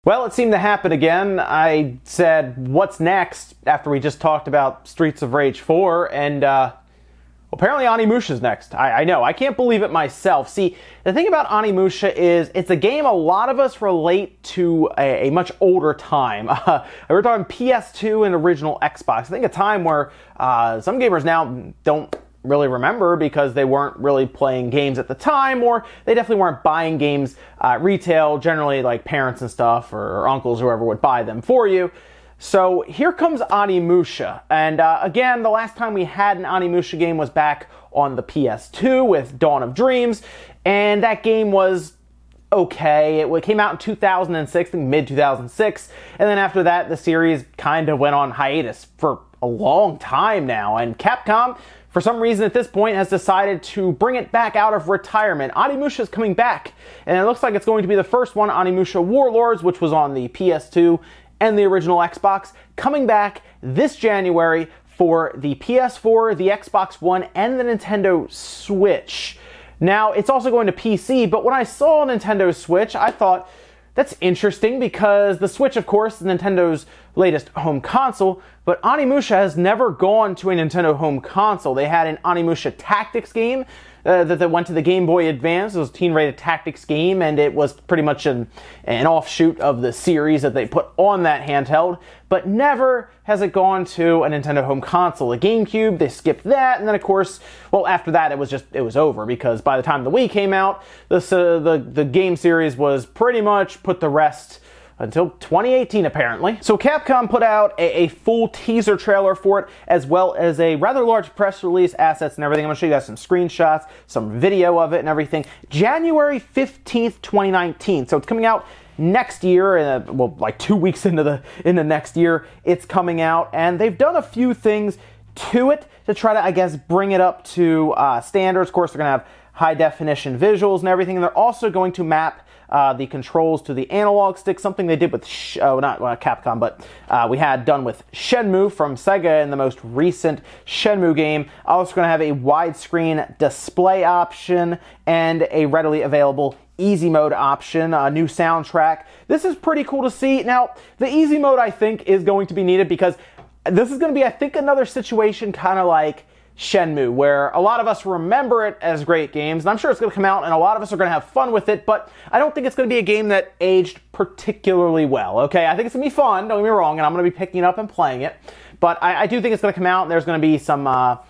Well, it seemed to happen again. I said, what's next, after we just talked about Streets of Rage 4, and apparently Onimusha's next. I know, I can't believe it myself. See, the thing about Onimusha is, it's a game a lot of us relate to a much older time. We're talking PS2 and Original Xbox. I think a time where some gamers now don't really remember because they weren't really playing games at the time, or they definitely weren't buying games retail. Generally, like parents and stuff, or uncles, whoever would buy them for you. So here comes Onimusha, and again, the last time we had an Onimusha game was back on the PS2 with Dawn of Dreams, and that game was okay. It came out in 2006, I think mid-2006, and then after that, the series kind of went on hiatus for a long time now, and Capcom, for some reason at this point, has decided to bring it back out of retirement. Onimusha is coming back, and it looks like it's going to be the first one, Onimusha Warlords, which was on the PS2 and the original Xbox, coming back this January for the PS4, the Xbox One, and the Nintendo Switch. Now, it's also going to PC, but when I saw Nintendo Switch, I thought, that's interesting because the Switch, of course, is Nintendo's latest home console, but Onimusha has never gone to a Nintendo home console. They had an Onimusha Tactics game that went to the Game Boy Advance. It was a teen-rated tactics game, and it was pretty much an offshoot of the series that they put on that handheld, but never has it gone to a Nintendo home console. The GameCube, they skipped that, and then of course, well, after that it was over, because by the time the Wii came out, the game series was pretty much put to rest until 2018, apparently. So Capcom put out a full teaser trailer for it, as well as a rather large press release, assets and everything. I'm gonna show you guys some screenshots, some video of it and everything. January 15th, 2019. So it's coming out next year, well, like 2 weeks into next year, it's coming out, and they've done a few things to it to try to, I guess, bring it up to standards. Of course, they're gonna have high definition visuals and everything, and they're also going to map the controls to the analog stick, something they did with, not Capcom, but we had done with Shenmue from Sega in the most recent Shenmue game. Also going to have a widescreen display option and a readily available easy mode option, a new soundtrack. This is pretty cool to see. Now, the easy mode, I think, is going to be needed because this is going to be, I think, another situation kind of like Shenmue, where a lot of us remember it as great games, and I'm sure it's going to come out and a lot of us are going to have fun with it, but I don't think it's going to be a game that aged particularly well, okay? I think it's going to be fun, don't get me wrong, and I'm going to be picking it up and playing it, but I do think it's going to come out and there's going to be some, a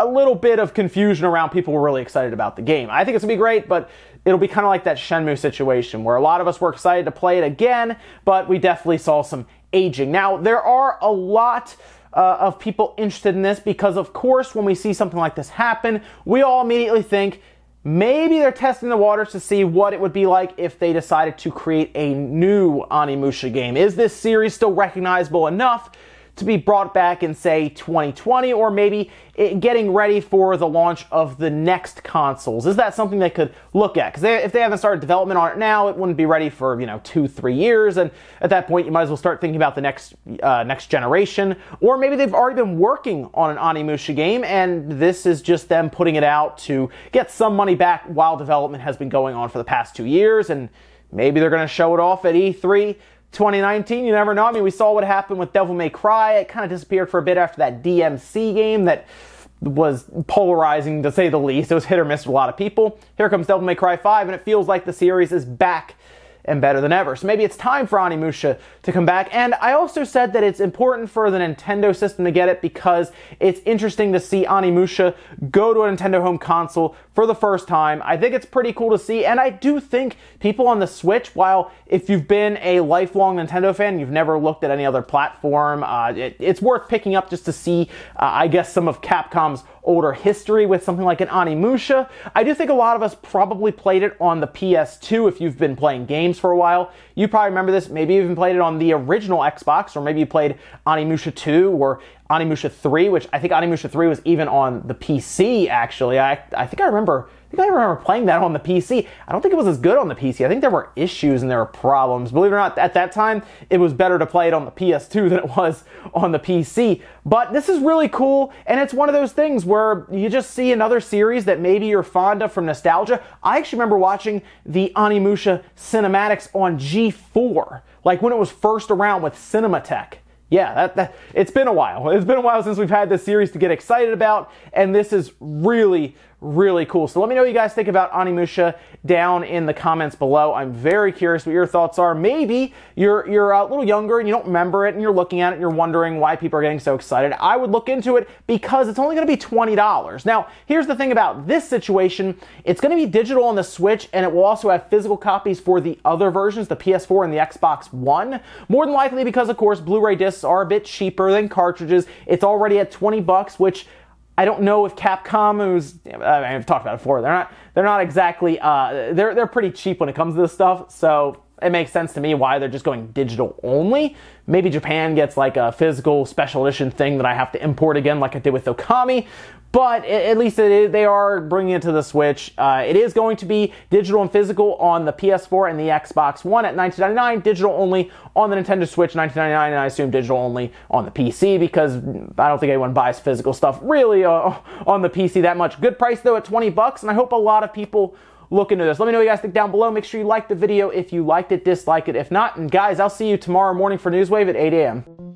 little bit of confusion around people who are really excited about the game. I think it's going to be great, but it'll be kind of like that Shenmue situation, where a lot of us were excited to play it again, but we definitely saw some aging. Now, there are a lot of people interested in this because, of course, when we see something like this happen, we all immediately think maybe they're testing the waters to see what it would be like if they decided to create a new Onimusha game. Is this series still recognizable enough to be brought back in, say, 2020, or maybe getting ready for the launch of the next consoles? Is that something they could look at? Because if they haven't started development on it now, it wouldn't be ready for, 2-3 years, and at that point you might as well start thinking about the next generation. Or maybe they've already been working on an Onimusha game, and this is just them putting it out to get some money back while development has been going on for the past 2 years, and maybe they're going to show it off at E3 2019, you never know. I mean, we saw what happened with Devil May Cry. It kind of disappeared for a bit after that DMC game that was polarizing, to say the least. It was hit or miss with a lot of people. Here comes Devil May Cry 5, and it feels like the series is back and better than ever. So maybe it's time for Onimusha to come back. And I also said that it's important for the Nintendo system to get it because it's interesting to see Onimusha go to a Nintendo home console for the first time. I think it's pretty cool to see, and I do think people on the Switch, while if you've been a lifelong Nintendo fan, you've never looked at any other platform, it's worth picking up just to see, I guess, some of Capcom's older history with something like an Onimusha. I do think a lot of us probably played it on the PS2 if you've been playing games for a while. You probably remember this. Maybe you even played it on the original Xbox, or maybe you played Onimusha 2 or Onimusha 3, which I think Onimusha 3 was even on the PC, actually. I think I remember playing that on the PC. I don't think it was as good on the PC. I think there were issues and there were problems. Believe it or not, at that time, it was better to play it on the PS2 than it was on the PC. But this is really cool, and it's one of those things where you just see another series that maybe you're fond of from nostalgia. I actually remember watching the Onimusha cinematics on G4, like when it was first around with Cinematech. Yeah, it's been a while. It's been a while since we've had this series to get excited about, and this is really, really cool. So let me know what you guys think about Onimusha down in the comments below. I'm very curious what your thoughts are. Maybe you're a little younger and you don't remember it and you're looking at it and you're wondering why people are getting so excited. I would look into it because it's only going to be $20. Now, here's the thing about this situation. It's going to be digital on the Switch, and it will also have physical copies for the other versions, the PS4 and the Xbox One. More than likely because, of course, Blu-ray discs are a bit cheaper than cartridges. It's already at $20, which I don't know if Capcom, I've talked about it before, they're not exactly, they're pretty cheap when it comes to this stuff, so it makes sense to me why they're just going digital only. Maybe Japan gets like a physical special edition thing that I have to import again like I did with Okami, but at least they are bringing it to the Switch. It is going to be digital and physical on the PS4 and the Xbox One at $19.99, digital only on the Nintendo Switch, $19.99, and I assume digital only on the PC because I don't think anyone buys physical stuff really on the PC that much. Good price though at $20, and I hope a lot of people look into this. Let me know what you guys think down below. Make sure you like the video if you liked it, dislike it if not, and guys, I'll see you tomorrow morning for Newswave at 8 a.m.